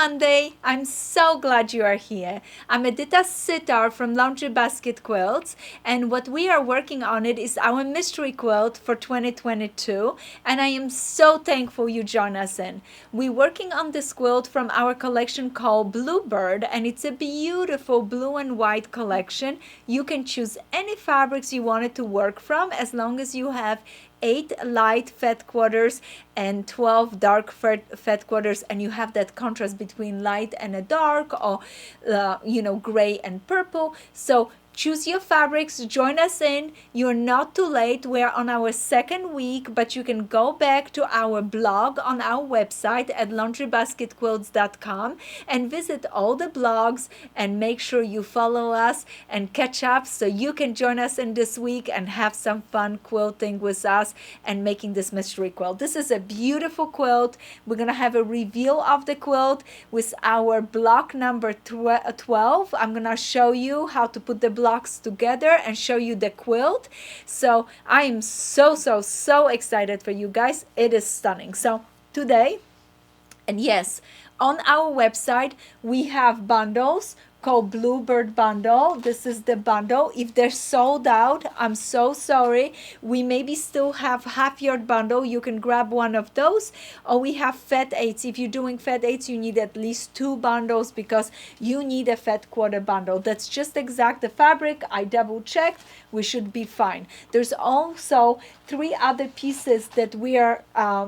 Monday. I'm so glad you are here. I'm Edyta Sitar from Laundry Basket Quilts, and what we are working on it is our mystery quilt for 2022, and I am so thankful you join us in. We're working on this quilt from our collection called Bluebird, and it's a beautiful blue and white collection. You can choose any fabrics you wanted to work from as long as you have 8 light fat quarters and 12 dark fat quarters, and you have that contrast between light and a dark, or gray and purple. So choose your fabrics, join us in. You're not too late. We're on our second week, but you can go back to our blog on our website at laundrybasketquilts.com and visit all the blogs and make sure you follow us and catch up so you can join us in this week and have some fun quilting with us and making this mystery quilt. This is a beautiful quilt. We're going to have a reveal of the quilt with our block number 12. I'm going to show you how to put the blocks together and show you the quilt. So I am so excited for you guys. It is stunning. So today, and yes, on our website we have bundles called Bluebird bundle. This is the bundle. If they're sold out, I'm so sorry. We maybe still have half yard bundle. You can grab one of those, or we have fat 8s. If you're doing fat 8s, you need at least 2 bundles because you need a fat quarter bundle. That's just exact the fabric. I double checked. We should be fine. There's also 3 other pieces that we are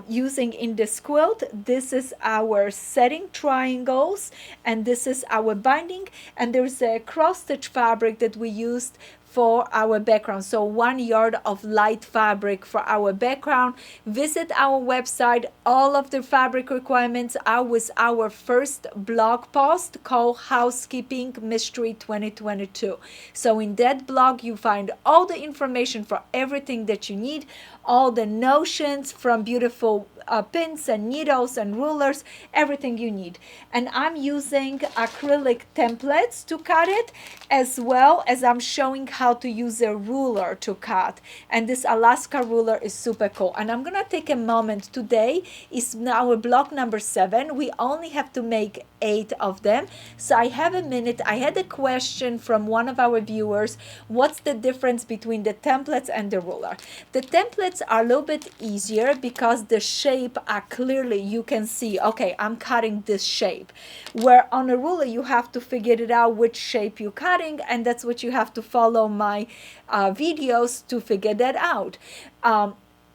using in this quilt. This is our setting triangles, and this is our binding, and there's a cross stitch fabric that we used for our background. So 1 yard of light fabric for our background. Visit our website. All of the fabric requirements are with our first blog post called Housekeeping Mystery 2022. So in that blog you find all the information for everything that you need, all the notions from beautiful pins and needles and rulers, everything you need. And I'm using acrylic templates to cut it, as well as I'm showing how to use a ruler to cut. And this Alaska ruler is super cool. And I'm gonna take a moment. Today is our block number 7. We only have to make 8 of them. So I have a minute. I had a question from one of our viewers. What's the difference between the templates and the ruler? The templates are a little bit easier because the shape are clearly, you can see, okay, I'm cutting this shape. Where on a ruler you have to figure it out which shape you're cutting, and that's what you have to follow my videos to figure that out.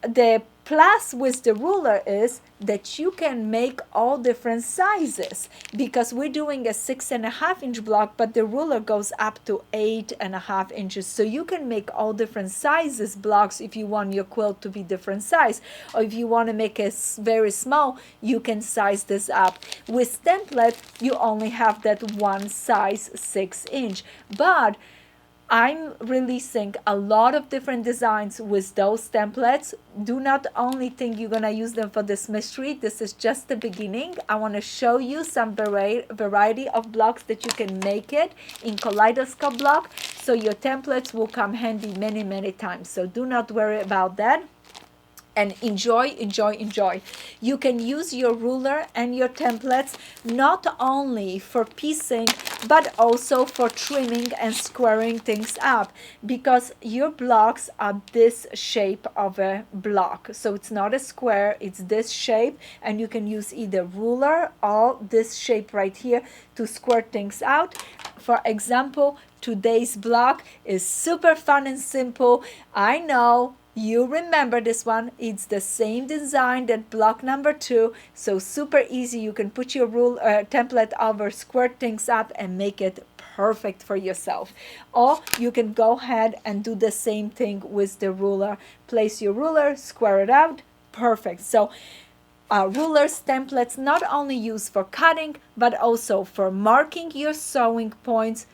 The plus with the ruler is that you can make all different sizes, because we're doing a 6.5 inch block, but the ruler goes up to 8.5 inches. So you can make all different sizes blocks if you want your quilt to be different size, or if you want to make it very small, you can size this up. With template, you only have that one size 6 inch, but I'm releasing a lot of different designs with those templates. Do not only think you're gonna use them for this mystery. This is just the beginning. I want to show you some variety of blocks that you can make it in kaleidoscope block, so your templates will come handy many times. So do not worry about that. And enjoy. You can use your ruler and your templates not only for piecing, but also for trimming and squaring things up, because your blocks are this shape of a block. So it's not a square, it's this shape, and you can use either ruler or this shape right here to square things out. For example, today's block is super fun and simple. I know you remember this one. It's the same design that block number 2, so super easy. You can put your template over, square things up, and make it perfect for yourself. Or you can go ahead and do the same thing with the ruler. Place your ruler, square it out, perfect. So rulers, templates, not only used for cutting, but also for marking your sewing points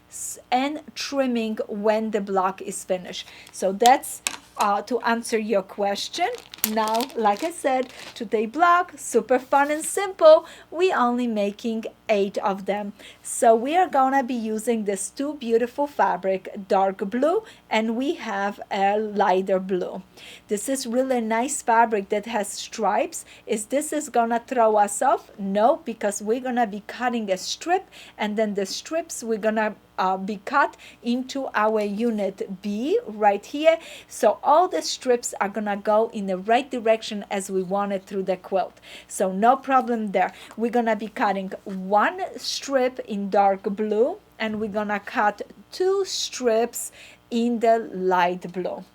and trimming when the block is finished. So that's to answer your question. Now, like I said, today block, super fun and simple. We only making 8 of them. So we are gonna be using this 2 beautiful fabric, dark blue, and we have a lighter blue. This is really nice fabric that has stripes. Is this gonna throw us off? No, because we're gonna be cutting a strip, and then the strips we're gonna be cut into our unit B right here. So all the strips are gonna go in the right direction as we want it through the quilt. So no problem there. We're gonna be cutting 1 strip in dark blue, and we're gonna cut 2 strips in the light blue.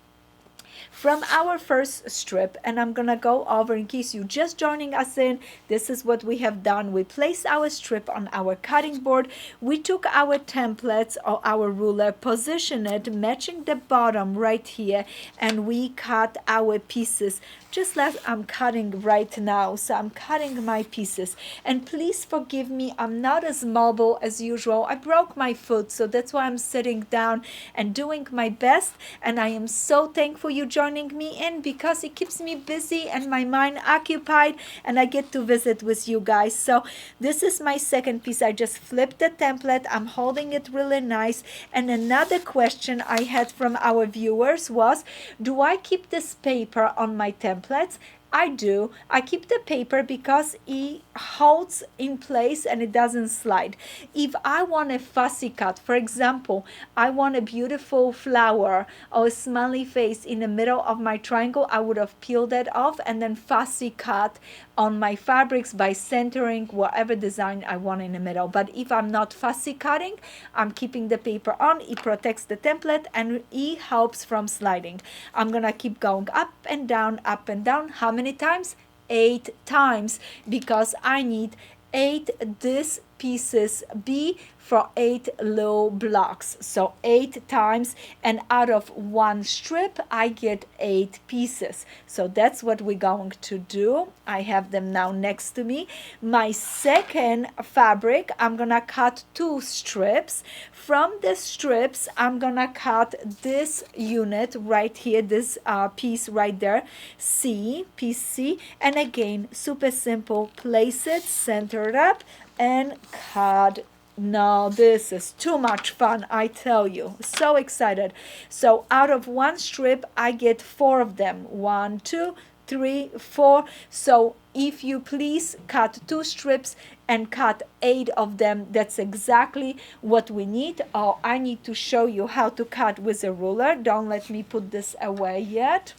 From our first strip, and I'm gonna go over in case you just joining us in, this is what we have done. We placed our strip on our cutting board. We took our templates or our ruler, position it, matching the bottom right here, and we cut our pieces just like I'm cutting right now. So I'm cutting my pieces, and please forgive me, I'm not as mobile as usual. I broke my foot, so that's why I'm sitting down and doing my best, and I am so thankful you joining me in, because it keeps me busy and my mind occupied, and I get to visit with you guys. So this is my second piece. I just flipped the template. I'm holding it really nice. And another question I had from our viewers was, do I keep this paper on my templates? I do. I keep the paper because it holds in place and it doesn't slide. If I want a fussy cut, for example, I want a beautiful flower or a smiley face in the middle of my triangle, I would have peeled that off and then fussy cut on my fabrics by centering whatever design I want in the middle. But if I'm not fussy cutting, I'm keeping the paper on. It protects the template and it helps from sliding. I'm gonna keep going up and down, up and down. How many times? 8 times, because I need 8 this pieces B for 8 low blocks. So 8 times, and out of 1 strip I get 8 pieces. So that's what we're going to do. I have them now next to me. My second fabric, I'm gonna cut 2 strips. From the strips I'm gonna cut this unit right here, this piece right there, C, piece C, and again super simple. Place it, center it up, and cut. No, this is too much fun, I tell you. So excited. So out of 1 strip I get 4 of them. 1, 2, 3, 4. So if you please cut 2 strips and cut 8 of them, that's exactly what we need. Oh, I need to show you how to cut with a ruler. Don't let me put this away yet.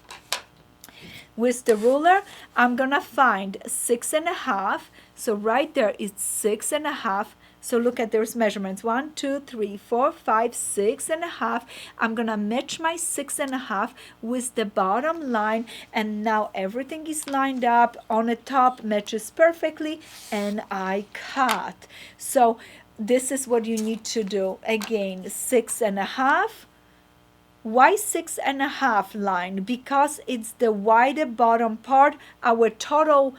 With the ruler, I'm gonna find 6.5. So right there is 6.5. So look at those measurements. 1, 2, 3, 4, 5, 6.5. I'm gonna match my 6.5 with the bottom line, and now everything is lined up on the top, matches perfectly, and I cut. So this is what you need to do. Again, 6.5. Why 6.5 line? Because it's the wider bottom part. Our total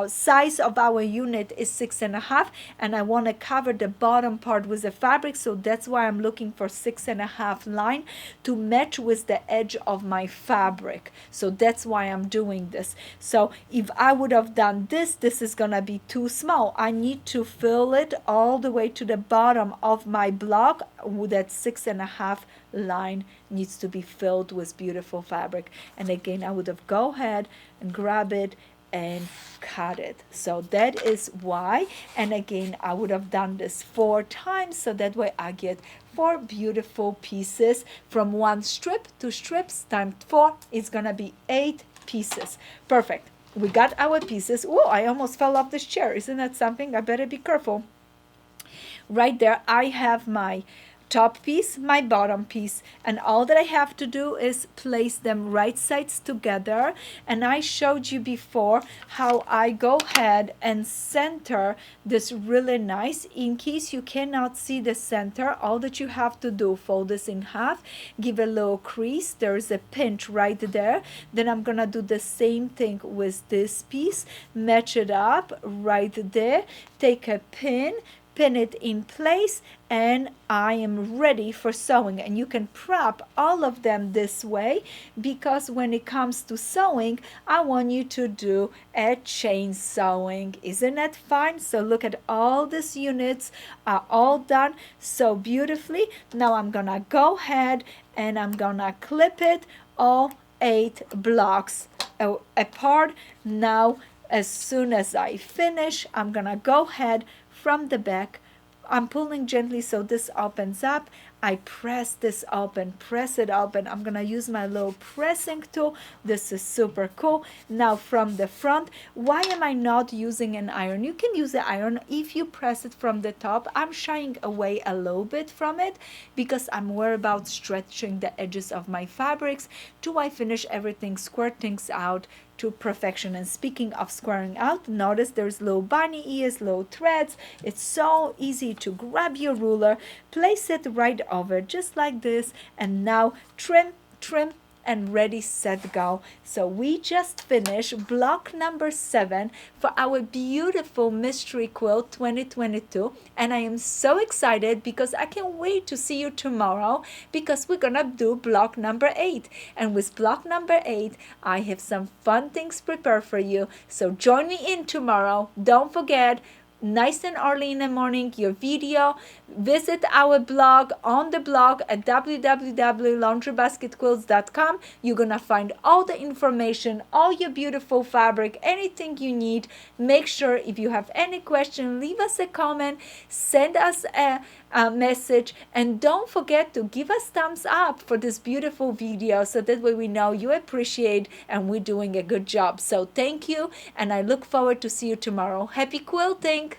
size of our unit is 6.5, and I want to cover the bottom part with the fabric, so that's why I'm looking for 6.5 line to match with the edge of my fabric. So that's why I'm doing this. So if I would have done this, this is gonna be too small. I need to fill it all the way to the bottom of my block. With that 6.5 line needs to be filled with beautiful fabric. And again, I would have go ahead and grab it and cut it. So that is why. And again, I would have done this 4 times, so that way I get 4 beautiful pieces. From 1 strip, 2 strips times 4 is gonna be 8 pieces. Perfect. We got our pieces. Oh, I almost fell off this chair. Isn't that something? I better be careful. Right there I have my top piece, my bottom piece, and all that I have to do is place them right sides together. And I showed you before how I go ahead and center this really nice. In case you cannot see the center, all that you have to do, fold this in half, give a little crease, there's a pinch right there. Then I'm gonna do the same thing with this piece, match it up right there, take a pin, pin it in place, and I am ready for sewing. And you can prep all of them this way, because when it comes to sewing, I want you to do a chain sewing. Isn't that fun? So look at all these units are all done so beautifully. Now I'm gonna go ahead and I'm gonna clip it all 8 blocks apart. Now as soon as I finish, I'm gonna go ahead from the back. I'm pulling gently so this opens up. I press this open, press it open. I'm gonna use my little pressing tool. This is super cool. Now from the front, why am I not using an iron? You can use the iron if you press it from the top. I'm shying away a little bit from it because I'm worried about stretching the edges of my fabrics till I finish everything, square things out to perfection. And speaking of squaring out, notice there's little bunny ears, little threads. It's so easy to grab your ruler, place it right over just like this, and now trim, trim, and ready, set, go. So we just finished block number 7 for our beautiful Mystery Quilt 2022, and I am so excited because I can't wait to see you tomorrow, because we're gonna do block number 8. And with block number 8, I have some fun things prepared for you. So join me in tomorrow. Don't forget, nice and early in the morning, your video. Visit our blog on the blog at www.laundrybasketquilts.com. You're gonna find all the information, all your beautiful fabric, anything you need. Make sure if you have any question, leave us a comment, send us a message, and don't forget to give us thumbs up for this beautiful video, so that way we know you appreciate and we're doing a good job. So thank you, and I look forward to see you tomorrow. Happy quilting!